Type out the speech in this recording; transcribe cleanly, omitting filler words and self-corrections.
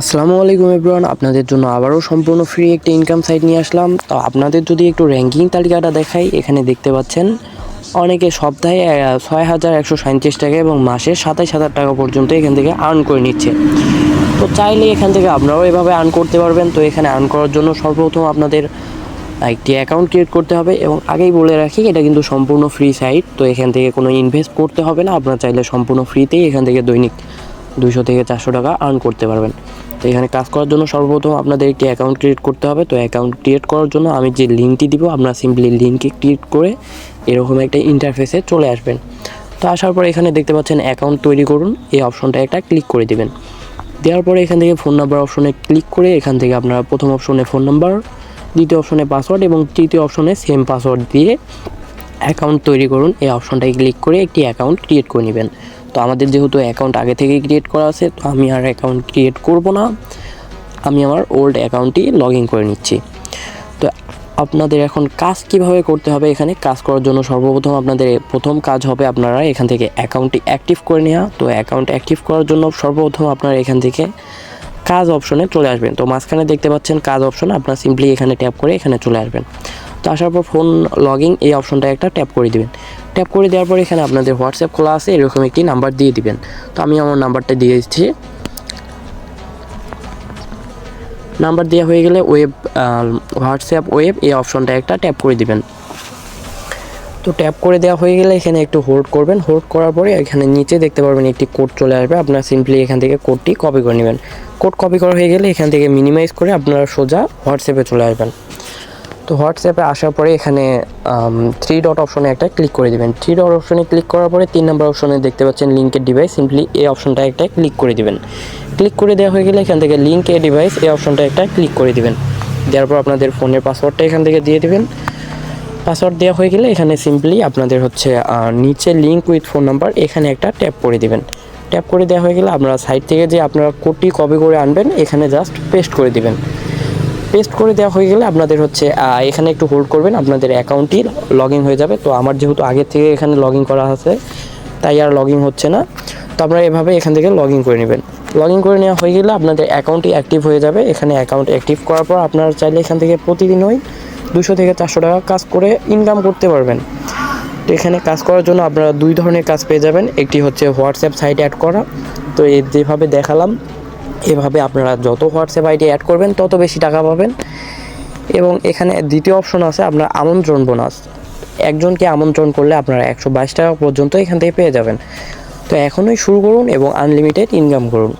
আসসালামু আলাইকুম এভরিওয়ান, আপনাদের জন্য আবারও সম্পূর্ণ ফ্রি একটি ইনকাম সাইট নিয়ে আসলাম। তো আপনাদের যদি একটু র্যাঙ্কিং তালিকাটা দেখাই, এখানে দেখতে পাচ্ছেন অনেকে সপ্তাহে ৬,১৩৭ টাকা এবং মাসে ২৭,০০০ টাকা পর্যন্ত এখান থেকে আর্ন করে নিচ্ছে। তো চাইলে এখান থেকে আপনারাও এভাবে আর্ন করতে পারবেন। তো এখানে আর্ন করার জন্য সর্বপ্রথম আপনাদের একটি অ্যাকাউন্ট ক্রিয়েট করতে হবে এবং আগেই বলে রাখি এটা কিন্তু সম্পূর্ণ ফ্রি সাইট। তো এখান থেকে কোনো ইনভেস্ট করতে হবে না, আপনারা চাইলে সম্পূর্ণ ফ্রিতেই এখান থেকে দৈনিক ২০০ থেকে ৪০০ টাকা আর্ন করতে পারবেন। তো এখানে কাজ করার জন্য সর্বপ্রথম আপনাদের একটি অ্যাকাউন্ট ক্রিয়েট করতে হবে। তো অ্যাকাউন্ট ক্রিয়েট করার জন্য আমি যে লিঙ্কটি দিব, আপনারা সিম্পলি লিঙ্কে ক্লিক করে এরকম একটা ইন্টারফেসে চলে আসবেন। তো আসার পরে এখানে দেখতে পাচ্ছেন অ্যাকাউন্ট তৈরি করুন, এই অপশনটা একটা ক্লিক করে দেবেন। দেওয়ার পরে এখান থেকে ফোন নাম্বার অপশনে ক্লিক করে এখান থেকে আপনারা প্রথম অপশনে ফোন নাম্বার, দ্বিতীয় অপশনে পাসওয়ার্ড এবং তৃতীয় অপশনে সেম পাসওয়ার্ড দিয়ে অ্যাকাউন্ট তৈরি করুন, এই অপশনটায় ক্লিক করে একটি অ্যাকাউন্ট ক্রিয়েট করে নেবেন। তো আমাদের যেহেতু অ্যাকাউন্ট আগে থেকেই ক্রিয়েট করা আছে, তো আমি আর অ্যাকাউন্ট ক্রিয়েট করব না, আমি আমার ওল্ড অ্যাকাউন্টটি লগ ইন করে নিচ্ছি। তো আপনাদের এখন কাজ কিভাবে করতে হবে, এখানে কাজ করার জন্য সর্বপ্রথম আপনাদের প্রথম কাজ হবে আপনারা এখান থেকে অ্যাকাউন্টটি অ্যাক্টিভ করে নেওয়া। তো অ্যাকাউন্ট অ্যাক্টিভ করার জন্য সর্বপ্রথম আপনারা এখান থেকে কাজ অপশনে চলে আসবেন। তো মাঝখানে দেখতে পাচ্ছেন কাজ অপশন, আপনারা সিম্পলি এখানে ট্যাপ করে এখানে চলে আসবেন। তো আসার পর ফোন লগইন এই অপশনটা একটা ট্যাপ করে দিবেন। ট্যাপ করে দেওয়ার পর এখানে আপনাদের হোয়াটসঅ্যাপ খোলা আছে, এরকম একটি নাম্বার দিয়ে দিবেন। তো আমি আমার নাম্বারটা দিয়ে দিচ্ছি। নাম্বার দেওয়া হয়ে গেলে হোয়াটসঅ্যাপ ওয়েব এই অপশনটা একটা ট্যাপ করে দিবেন। তো ট্যাপ করে দেওয়া হয়ে গেলে এখানে একটু হোল্ড করবেন। হোল্ড করার পরে এখানে নিচে দেখতে পারবেন একটি কোড চলে আসবে, আপনারা সিম্পলি এখান থেকে কোডটি কপি করে নেবেন। কোড কপি করা হয়ে গেলে এখান থেকে মিনিমাইজ করে আপনারা সোজা হোয়াটসঅ্যাপে চলে আসবেন। তো হোয়াটসঅ্যাপে আসার পরে এখানে 3 ডট অপশনে একটা ক্লিক করে দেবেন। 3 ডট অপশনে ক্লিক করার পরে 3 নম্বর অপশনে দেখতে পাচ্ছেন লিঙ্কের ডিভাইস, সিম্পলি এই অপশনটা একটা ক্লিক করে দিবেন। ক্লিক করে দেওয়া হয়ে গেলে এখান থেকে লিঙ্ক এ ডিভাইস এই অপশনটা একটা ক্লিক করে দিবেন। দেওয়ার পর আপনাদের ফোনের পাসওয়ার্ডটা এখান থেকে দিয়ে দিবেন। পাসওয়ার্ড দেওয়া হয়ে গেলে এখানে সিম্পলি আপনাদের হচ্ছে নিচে লিঙ্ক উইথ ফোন নাম্বার এখানে একটা ট্যাপ করে দিবেন। ট্যাপ করে দেওয়া হয়ে গেলে আপনারা সাইট থেকে যে আপনারা কোডটি কপি করে আনবেন এখানে জাস্ট পেস্ট করে দিবেন। পেস্ট করে দেওয়া হয়ে গেলে আপনাদের হচ্ছে এখানে একটু হোল্ড করবেন, আপনাদের অ্যাকাউন্টটি লগ ইন হয়ে যাবে। তো আমার যেহেতু আগে থেকে এখানে লগ ইন করা আছে তাই আর লগ ইন হচ্ছে না। তো আপনারা এভাবে এখান থেকে লগ ইন করে নেবেন। লগ ইন করে নেওয়া হয়ে গেলে আপনাদের অ্যাকাউন্টটি অ্যাক্টিভ হয়ে যাবে। এখানে অ্যাকাউন্ট অ্যাক্টিভ করার পর আপনারা চাইলে এখান থেকে প্রতিদিনই 200 থেকে 400 টাকা কাজ করে ইনকাম করতে পারবেন। তো এখানে কাজ করার জন্য আপনারা 2 ধরনের কাজ পেয়ে যাবেন। একটি হচ্ছে হোয়াটসঅ্যাপ সাইট অ্যাড করা, তো যেভাবে দেখালাম এভাবে আপনারা যত হোয়াটসঅ্যাপ আইডি অ্যাড করবেন তত বেশি টাকা পাবেন। এবং এখানে দ্বিতীয় অপশন আছে আপনার আমন্ত্রণ বোনাস, একজনকে আমন্ত্রণ করলে আপনারা 122 টাকা পর্যন্ত এখান থেকে পেয়ে যাবেন। তো এখনই শুরু করুন এবং আনলিমিটেড ইনকাম করুন।